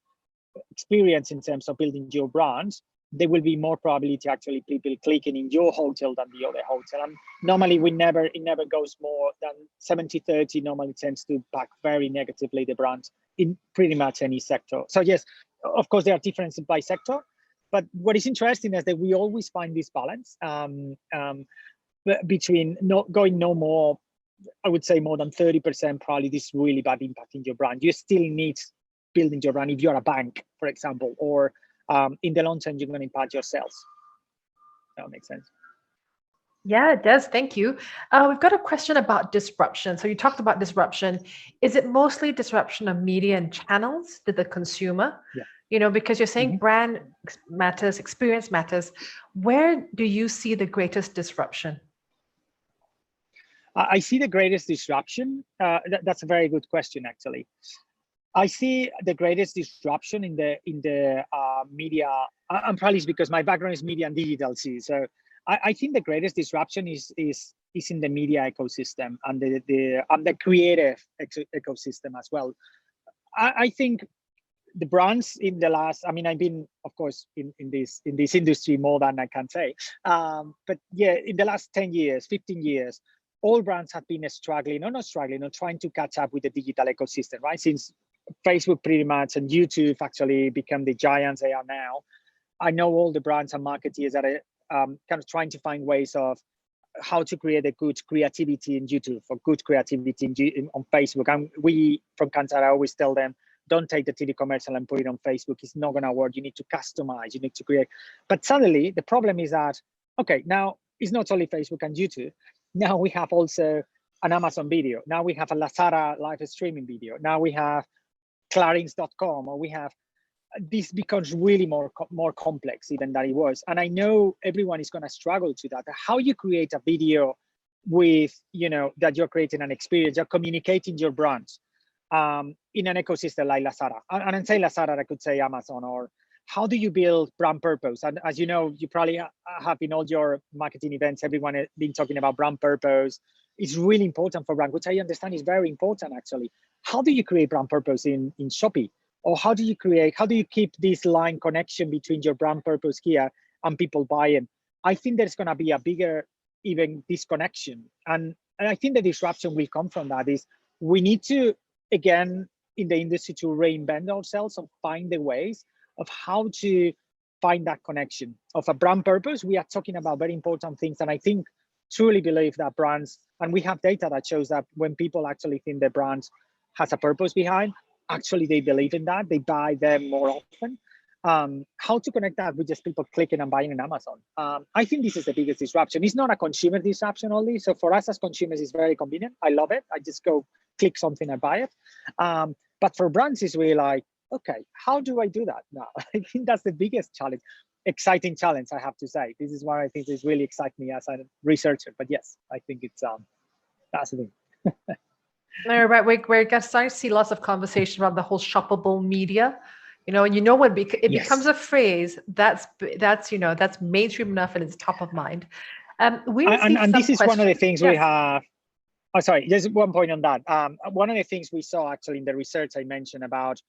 experience in terms of building your brand, there will be more probability actually people clicking in your hotel than the other hotel. And normally it never goes more than 70-30. Normally tends to impact very negatively the brand in pretty much any sector. So yes, of course there are differences by sector, but what is interesting is that we always find this balance between not going no more, I would say more than 30% probably this really bad impact in your brand. You still need building your brand if you're a bank, for example, or in the long term, you're going to impact your sales. That makes sense. Yeah, it does. Thank you. We've got a question about disruption. So you talked about disruption. Is it mostly disruption of media and channels to the consumer? Yeah. Because you're saying brand matters, experience matters. Where do you see the greatest disruption? I see the greatest disruption. That's a very good question, actually. I see the greatest disruption in the media. I'm probably because my background is media and digital too. So I think the greatest disruption is in the media ecosystem and the creative ecosystem as well. I think the brands in the last, I mean, I've been, of course, in this industry more than I can say. But yeah, in the last 10 years, 15 years, all brands have been struggling, or not struggling, or trying to catch up with the digital ecosystem, right? Since Facebook pretty much and YouTube actually become the giants they are now. I know all the brands and marketeers that are kind of trying to find ways of how to create a good creativity in YouTube, for good creativity on Facebook. And we from Kantar always tell them, don't take the TV commercial and put it on Facebook. It's not going to work. You need to customize, you need to create. But suddenly the problem is that, okay, now it's not only Facebook and YouTube. Now we have also an Amazon video. Now we have a Lazada live streaming video. Now we have Clarins.com, or we have, this becomes really more complex even than it was. And I know everyone is going to struggle to that. How you create a video with, that you're creating an experience, you're communicating your brands in an ecosystem like Lazada. And I say Lazada, I could say Amazon, or how do you build brand purpose? And as you know, you probably have in all your marketing events, everyone has been talking about brand purpose. It's really important for brand, which I understand is very important actually. How do you create brand purpose in Shopee? Or how do you keep this line connection between your brand purpose here and people buying? I think there's going to be a bigger even disconnection. And I think the disruption will come from that is we need to, again, in the industry to reinvent ourselves and find the ways of how to find that connection of a brand purpose. We are talking about very important things. And I think truly believe that brands, and we have data that shows that when people actually think their brand has a purpose behind, actually they believe in that, they buy them more often. How to connect that with just people clicking and buying on Amazon? I think this is the biggest disruption. It's not a consumer disruption only. So for us as consumers, it's very convenient. I love it. I just go click something and buy it. But for brands, it's really like, okay, how do I do that now? I think that's the biggest challenge, exciting challenge, I have to say. This is why I think this really excites me as a researcher. But yes, I think it's that's the thing. No, right. We're starting to see lots of conversation around the whole shoppable media. When it becomes a phrase, that's mainstream enough and it's top of mind. And this is one of the things we have. Oh, sorry, just one point on that. One of the things we saw actually in the research I mentioned about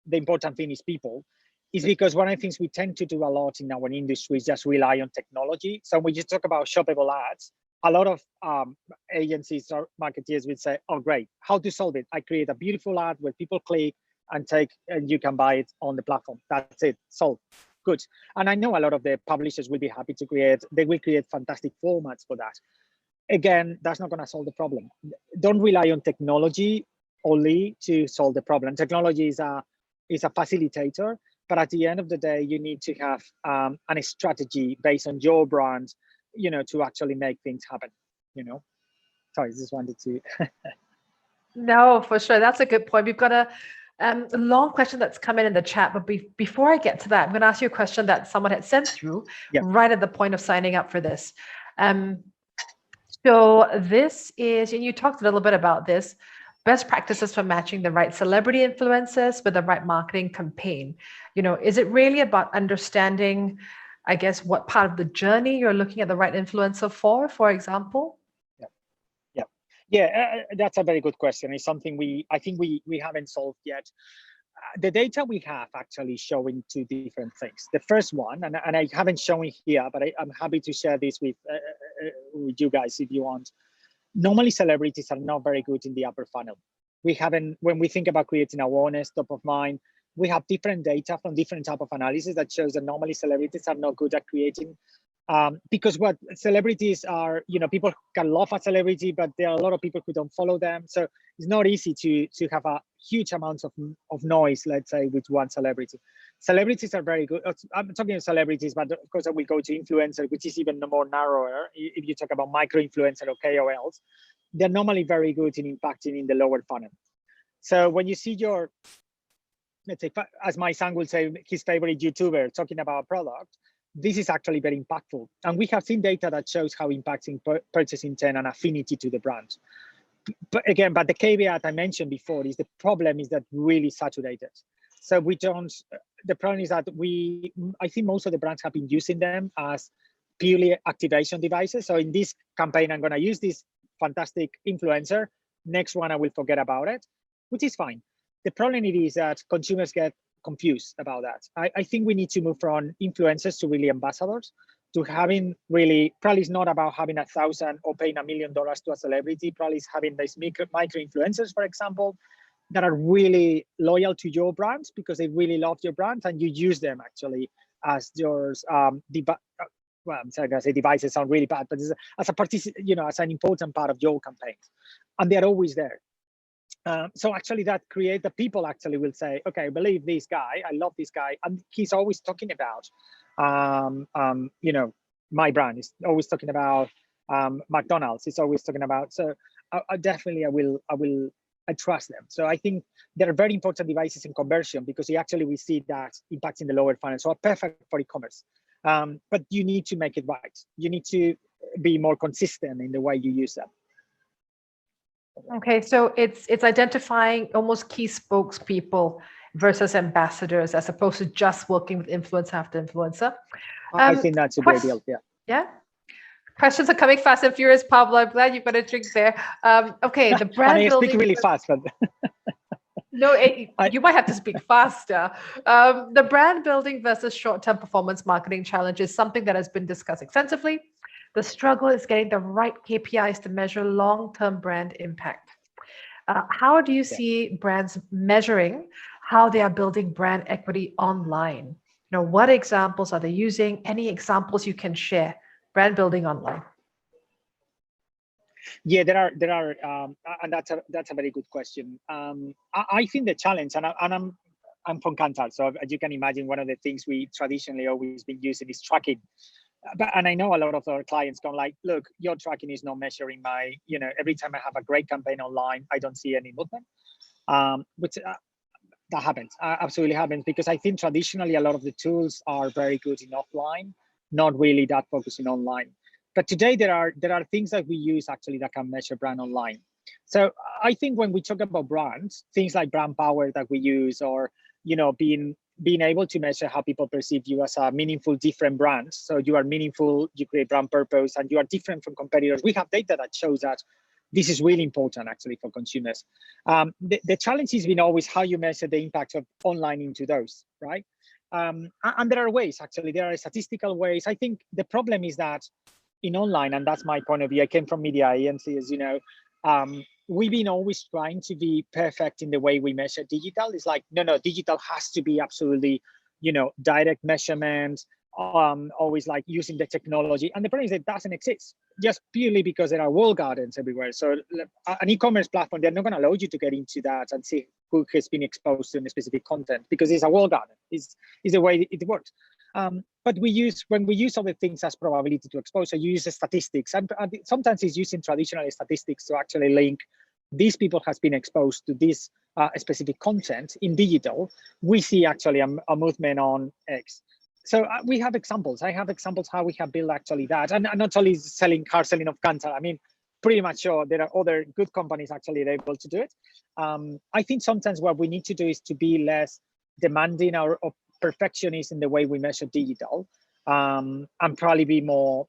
the important thing is people, is because one of the things we tend to do a lot in our industry is just rely on technology. So when you talk about shoppable ads, a lot of agencies or marketeers would say, oh, great, how to solve it? I create a beautiful ad where people click and you can buy it on the platform. That's it, solved. Good. And I know a lot of the publishers will be happy to they will create fantastic formats for that. Again, that's not going to solve the problem. Don't rely on technology only to solve the problem. Technology is a facilitator, but at the end of the day, you need to have a strategy based on your brand, to actually make things happen. Sorry, I just wanted to. No, for sure. That's a good point. We've got a long question that's come in the chat, but before I get to that, I'm going to ask you a question that someone had sent through right at the point of signing up for this. So this is, and you talked a little bit about this, best practices for matching the right celebrity influencers with the right marketing campaign. Is it really about understanding, I guess, what part of the journey you're looking at the right influencer for example? Yeah, that's a very good question. It's something I think we haven't solved yet. The data we have actually showing two different things. The first one, and I haven't shown it here, but I'm happy to share this with you guys if you want. Normally, celebrities are not very good in the upper funnel. When we think about creating awareness, top of mind, we have different data from different type of analysis that shows that normally celebrities are not good at creating. Because what celebrities are, people can love a celebrity, but there are a lot of people who don't follow them. So it's not easy to have a huge amount of noise, let's say, with one celebrity. Celebrities are very good. I'm talking about celebrities, but of course we go to influencer, which is even more narrower. If you talk about micro influencer or KOLs, they're normally very good in impacting in the lower funnel. So when you see let's say, as my son will say, his favorite YouTuber talking about a product, this is actually very impactful. And we have seen data that shows how impacting purchase intent and affinity to the brand. But the caveat I mentioned before is the problem is that really saturated. So the problem is that I think most of the brands have been using them as purely activation devices. So in this campaign, I'm going to use this fantastic influencer. Next one, I will forget about it, which is fine. The problem is that consumers get confused about that. I think we need to move from influencers to really ambassadors, to having really, probably it's not about having 1,000 or paying $1 million to a celebrity, probably it's having these micro influencers, for example, that are really loyal to your brand because they really love your brand and you use them actually as yours. Well, I'm sorry, I say devices sound really bad, but as an important part of your campaigns, and they're always there. So actually that create the people actually will say, okay, I believe this guy, I love this guy. And he's always talking about, my brand is always talking about McDonald's. It's always talking about, so I definitely, I trust them. So I think they're very important devices in conversion because we see that impacts in the lower funnel. So perfect for e-commerce. But you need to make it right. You need to be more consistent in the way you use them. Okay, so it's identifying almost key spokespeople versus ambassadors as opposed to just working with influencer after influencer. I think that's a great deal. Yeah. Questions are coming fast and furious, Pablo. I'm glad you've got a drink there. Okay, the brand I building. speak really fast, but no, you might have to speak faster. The brand building versus short-term performance marketing challenge is something that has been discussed extensively. The struggle is getting the right KPIs to measure long-term brand impact. How do you see brands measuring how they are building brand equity online? What examples are they using? Any examples you can share? Brand building online. Yeah, there are, and that's a very good question. I think the challenge, and I'm from Kantar, so as you can imagine, one of the things we traditionally always been using is tracking. And I know a lot of our clients go like, look, your tracking is not measuring my, every time I have a great campaign online, I don't see any movement, which that happens, absolutely happens, because I think traditionally a lot of the tools are very good in offline, not really that focusing online. But today there are things that we use actually that can measure brand online. So I think when we talk about brands, things like brand power that we use, or being able to measure how people perceive you as a meaningful, different brand. So you are meaningful, you create brand purpose, and you are different from competitors. We have data that shows that This is really important actually for consumers. The challenge has been always how you measure the impact of online into those, right? And there are ways, actually, there are statistical ways. I think the problem is that in online, and that's my point of view, I came from media agency, as you know, we've been always trying to be perfect in the way we measure digital. It's like, no, digital has to be absolutely, direct measurement, always like using the technology. And the problem is that it doesn't exist, just purely because there are walled gardens everywhere. So an e-commerce platform, they're not going to allow you to get into that and see who has been exposed to a specific content, because it's a walled garden. Is the way it works. But when we use other things as probability to exposure, you use the statistics, and sometimes it's using traditional statistics to actually link these people has been exposed to this specific content in digital. We see actually a movement on X. So we have examples. I have examples how we have built actually that, and not only hard selling of Kantar. I mean, pretty much sure there are other good companies actually able to do it. I think sometimes what we need to do is to be less demanding or perfectionist in the way we measure digital, and probably be more,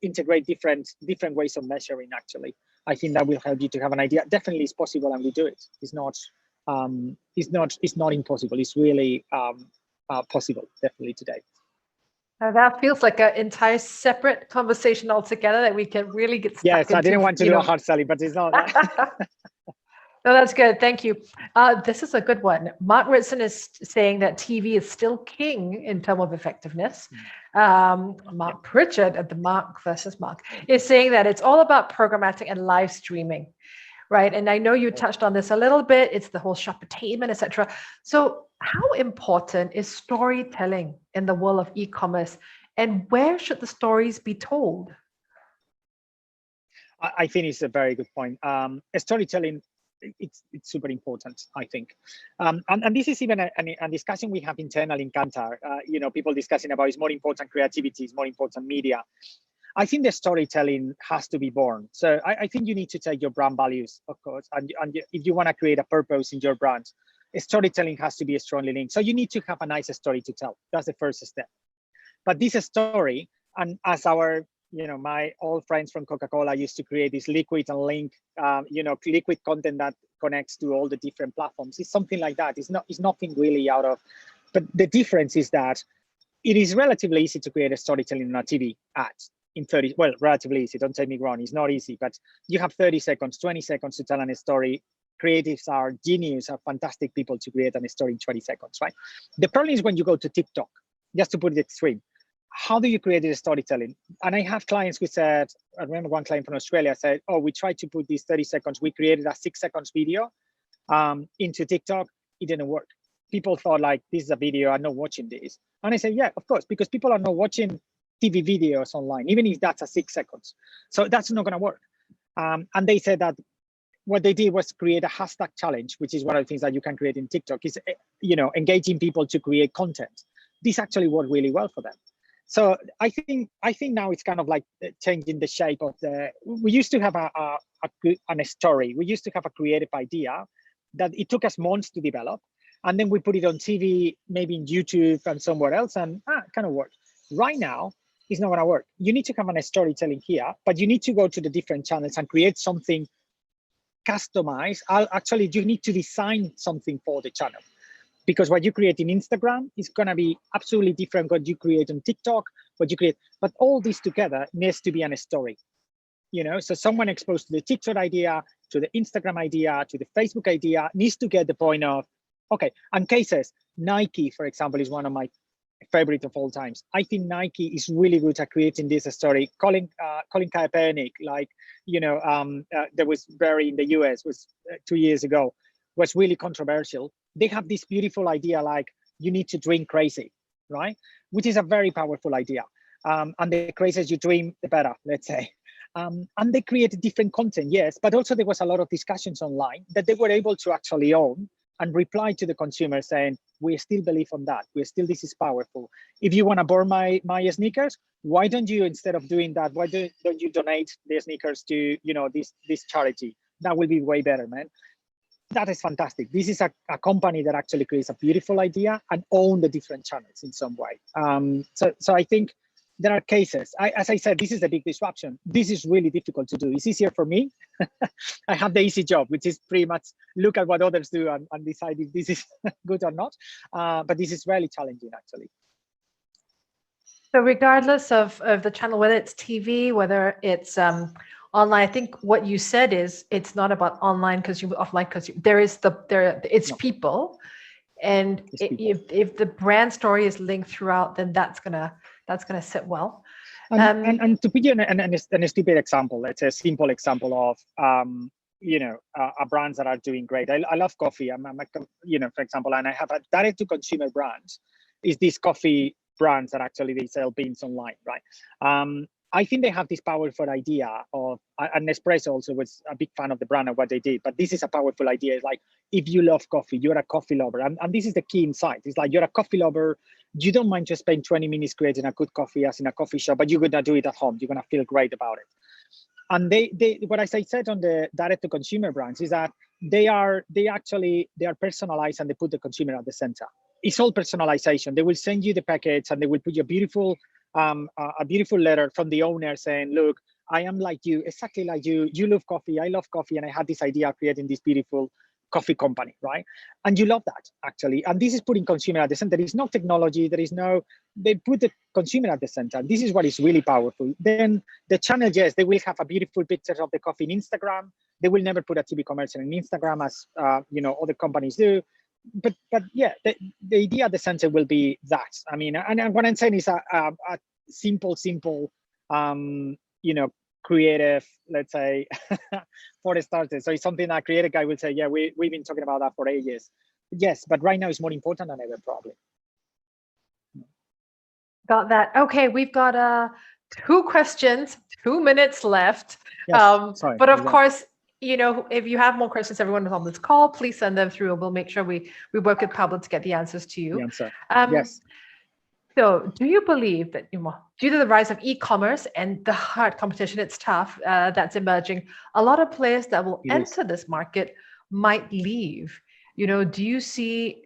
integrate different ways of measuring. Actually, I think that will help you to have an idea. Definitely, it's possible, and we do it. It's not impossible. It's really possible, definitely today. Now that feels like an entire separate conversation altogether that we can really get stuck Yes, into, I didn't want to do a hard selling, but it's not. No, that's good. Thank you. This is a good one. Mark Ritson is saying that TV is still king in terms of effectiveness. Mark Pritchard at the Mark versus Mark is saying that it's all about programmatic and live streaming, right? And I know you touched on this a little bit. It's the whole shoppertainment, etc. So how important is storytelling in the world of e-commerce, and where should the stories be told? I think it's a very good point. Storytelling, it's super important, I think. And this is even a discussion we have internally in Kantar. People discussing about it's more important creativity, it's more important media. I think the storytelling has to be born. So I think you need to take your brand values, of course, and if you want to create a purpose in your brand, storytelling has to be strongly linked. So you need to have a nice story to tell. That's the first step. But this story, and as our my old friends from Coca-Cola used to create this liquid and link, liquid content that connects to all the different platforms. It's something like that. It's nothing really out of, but the difference is that it is relatively easy to create a storytelling on a TV ad in 30, well, relatively easy, don't take me wrong, it's not easy, but you have 30 seconds, 20 seconds to tell a story. Creatives are genius, are fantastic people to create a story in 20 seconds, right? The problem is when you go to TikTok, just to put it extreme, how do you create a storytelling? And I have clients who said, I remember one client from Australia said, oh, we tried to put these 30 seconds, we created a 6 seconds video into TikTok, it didn't work. People thought like, this is a video, I'm not watching this. And I said, yeah, of course, because people are not watching TV videos online, even if that's a 6 seconds. So that's not gonna work. And they said that what they did was create a hashtag challenge, which is one of the things that you can create in TikTok, is engaging people to create content. This actually worked really well for them. So I think now it's kind of like changing the shape of the. We used to have a story. We used to have a creative idea that it took us months to develop, and then we put it on TV, maybe in YouTube and somewhere else, and it kind of worked. Right now, it's not going to work. You need to have a storytelling here, but you need to go to the different channels and create something customized. Actually, you need to design something for the channel. Because what you create in Instagram is going to be absolutely different what you create on TikTok, what you create. But all this together needs to be a story. So someone exposed to the TikTok idea, to the Instagram idea, to the Facebook idea, needs to get the point of, okay, and cases, Nike, for example, is one of my favorite of all times. I think Nike is really good at creating this story. Colin Kaepernick, there was very in the US, was 2 years ago, was really controversial. They have this beautiful idea, like you need to dream crazy, right? Which is a very powerful idea. And the crazier you dream, the better, let's say. And they created different content, yes, but also there was a lot of discussions online that they were able to actually own and reply to the consumer saying, we still believe on that. This is powerful. If you want to burn my sneakers, why don't you, instead of doing that, why don't you donate the sneakers to, this charity? That will be way better, man. That is fantastic. This is a company that actually creates a beautiful idea and own the different channels in some way. So I think there are cases. As I said, this is a big disruption. This is really difficult to do. It's easier for me. I have the easy job, which is pretty much look at what others do and decide if this is good or not. But this is really challenging, actually. So regardless of the channel, whether it's TV, whether it's online, I think what you said is it's not about online because you offline because it's people, and if the brand story is linked throughout, then that's gonna sit well. And to put you in a stupid example, let's say a simple example of brands that are doing great. I love coffee. For example, and I have a direct to consumer brands. Is these coffee brands that actually they sell beans online, right? I think they have this powerful idea of, and Nespresso also was a big fan of the brand and what they did, but this is a powerful idea. It's like, if you love coffee, you're a coffee lover. And this is the key insight. It's like, you're a coffee lover. You don't mind just spending 20 minutes creating a good coffee as in a coffee shop, but you're going to do it at home. You're going to feel great about it. And what I said on the direct to consumer brands is that they are personalized and they put the consumer at the center. It's all personalization. They will send you the package and they will put you a beautiful letter from the owner saying, look, I am like you, exactly like you. You love coffee, I love coffee, and I had this idea of creating this beautiful coffee company, right? And you love that, actually. And this is putting consumer at the center. There is no technology, they put the consumer at the center. This is what is really powerful. Then the channel, yes, they will have a beautiful picture of the coffee in Instagram. They will never put a TV commercial in Instagram as other companies do. But yeah, the idea at the center will be that. I mean, and what I'm saying is a simple, creative, let's say, for starters. So it's something that a creative guy will say, yeah, we've been talking about that for ages. Yes, but right now it's more important than ever, probably. Got that. Okay, we've got 2 questions, 2 minutes left. Yes, sorry, but of course, if you have more questions, everyone who's on this call, please send them through. We'll make sure we work with Pablo to get the answers to you. The answer. Yes. So do you believe that due to the rise of e-commerce and the hard competition, it's tough, that's emerging, a lot of players that will enter this market might leave? Do you see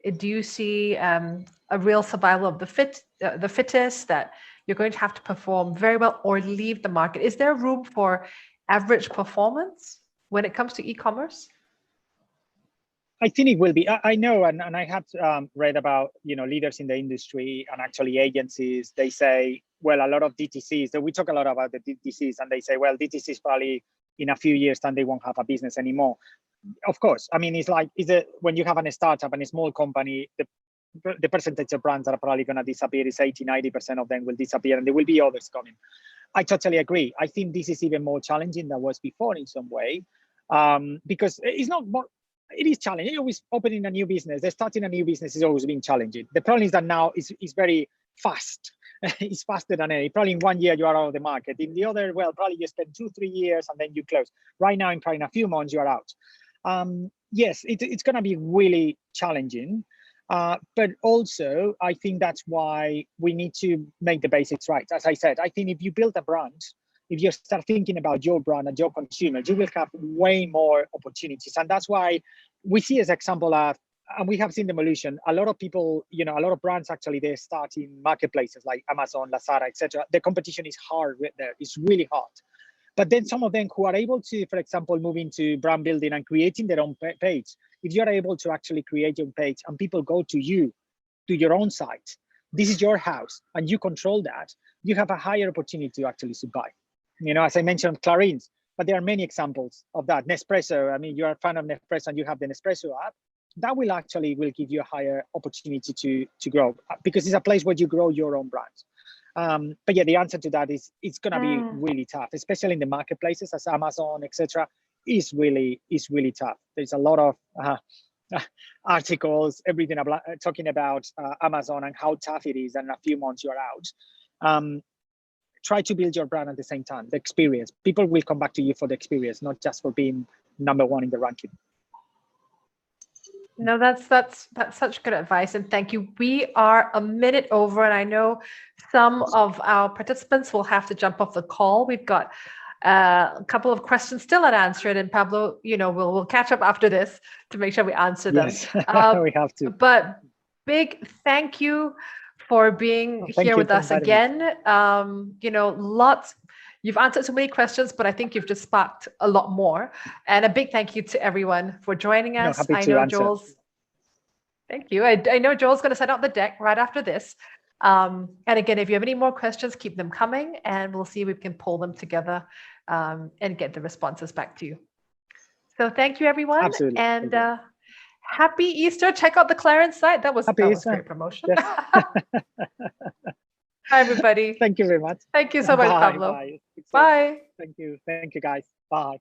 a real survival of the fittest, that you're going to have to perform very well or leave the market? Is there room for average performance when it comes to e-commerce? I think it will be. I know, and I have read about leaders in the industry and actually agencies. They say, well, a lot of DTCs. So we talk a lot about the DTCs, and they say, well, DTCs probably in a few years time they won't have a business anymore. Of course, I mean, when you have a startup and a small company, the percentage of brands that are probably going to disappear is 80-90% of them will disappear, and there will be others coming. I totally agree. I think this is even more challenging than was before in some way, because it's not more. It is challenging. Always opening a new business, starting a new business is always been challenging. The problem is that now it's very fast. It's faster than any. Probably in 1 year you are out of the market. In the other, well, probably you spend 2-3 years and then you close. Right now, in a few months, you are out. Yes, it's going to be really challenging. But also, I think that's why we need to make the basics right. As I said, I think if you build a brand, if you start thinking about your brand and your consumers, you will have way more opportunities. And that's why we see as example of, and we have seen the evolution, a lot of people, a lot of brands actually, they start in marketplaces like Amazon, Lazada, etc. The competition is hard there. It's really hard. But then some of them who are able to, for example, move into brand building and creating their own page, if you're able to actually create your page and people go to you, to your own site, this is your house and you control that, you have a higher opportunity to actually survive. As I mentioned, Clarins, but there are many examples of that. Nespresso, I mean, you're a fan of Nespresso and you have the Nespresso app, that will give you a higher opportunity to grow, because it's a place where you grow your own brand. But yeah, the answer to that is it's going to be really tough, especially in the marketplaces as Amazon, etc. is really tough. There's a lot of articles, everything talking about Amazon and how tough it is, and in a few months you're out. Try to build your brand at the same time, the experience. People will come back to you for the experience, not just for being #1 in the ranking. No, that's such good advice, and thank you. We are a minute over, and I know some of our participants will have to jump off the call. We've got a couple of questions still unanswered, and Pablo, we'll catch up after this to make sure we answer them. Yes, we have to. But big thank you for being Thank here you with for us inviting me. again. Lots. You've answered so many questions, but I think you've just sparked a lot more. And a big thank you to everyone for joining us. Happy I to know answer. Joel's. Thank you. I know Joel's going to set out the deck right after this. And again, if you have any more questions, keep them coming, and we'll see if we can pull them together and get the responses back to you. So thank you, everyone. Absolutely. And happy Easter. Check out the Clarence site. That was great promotion. Yes. Hi, everybody. Thank you very much. Thank you so much, Pablo. Bye. Bye. Thank you. Thank you, guys. Bye.